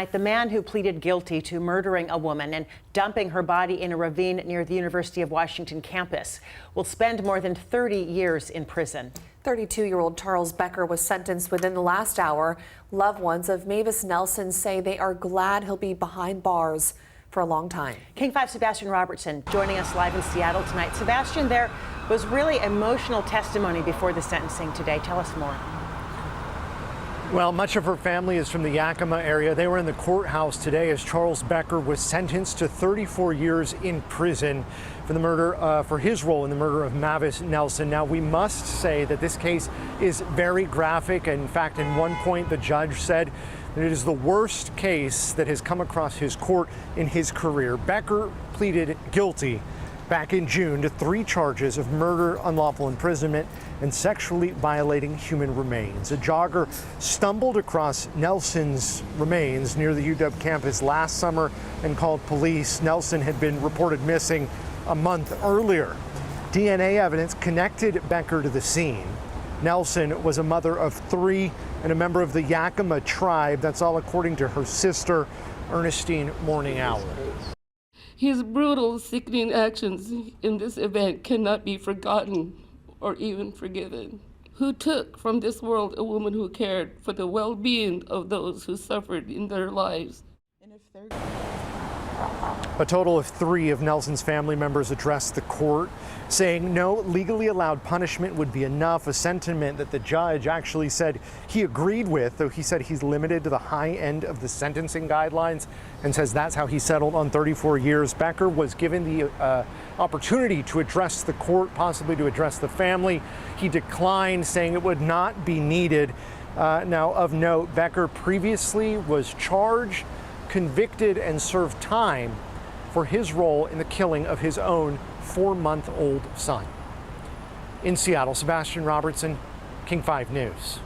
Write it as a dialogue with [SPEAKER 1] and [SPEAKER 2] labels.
[SPEAKER 1] The man who pleaded guilty to murdering a woman and dumping her body in a ravine near the University of Washington campus will spend more than 30 years in prison.
[SPEAKER 2] 32-year-old Charles Becker was sentenced within the last hour. Loved ones of Mavis Nelson say they are glad he'll be behind bars for a long time.
[SPEAKER 1] King 5 Sebastian Robertson joining us live in Seattle tonight. Sebastian, there was really emotional testimony before the sentencing today. Tell us more.
[SPEAKER 3] Well, much of her family is from the Yakama area. They were in the courthouse today as Charles Becker was sentenced to 34 years in prison for the murder, for his role in the murder of Mavis Nelson. Now, we must say that this case is very graphic. In fact, in one point, the judge said that it is the worst case that has come across his court in his career. Becker pleaded guilty back in June to 3 charges of murder, unlawful imprisonment, and sexually violating human remains. A jogger stumbled across Nelson's remains near the UW campus last summer and called police. Nelson had been reported missing a month earlier. DNA evidence connected Becker to the scene. Nelson was a mother of 3 and a member of the Yakama Tribe. That's all according to her sister, Ernestine Morning Owl.
[SPEAKER 4] His brutal, sickening actions in this event cannot be forgotten or even forgiven. Who took from this world a woman who cared for the well-being of those who suffered in their lives.
[SPEAKER 3] A total of 3 of Nelson's family members addressed the court, saying no legally allowed punishment would be enough, a sentiment that the judge actually said he agreed with, though he said he's limited to the high end of the sentencing guidelines and says that's how he settled on 34 years. Becker was given the opportunity to address the court, possibly to address the family. He declined, saying it would not be needed. Now, of note, Becker previously was charged, convicted, and served time for his role in the killing of his own 4-month-old son. In Seattle, Sebastian Robertson, King 5 News.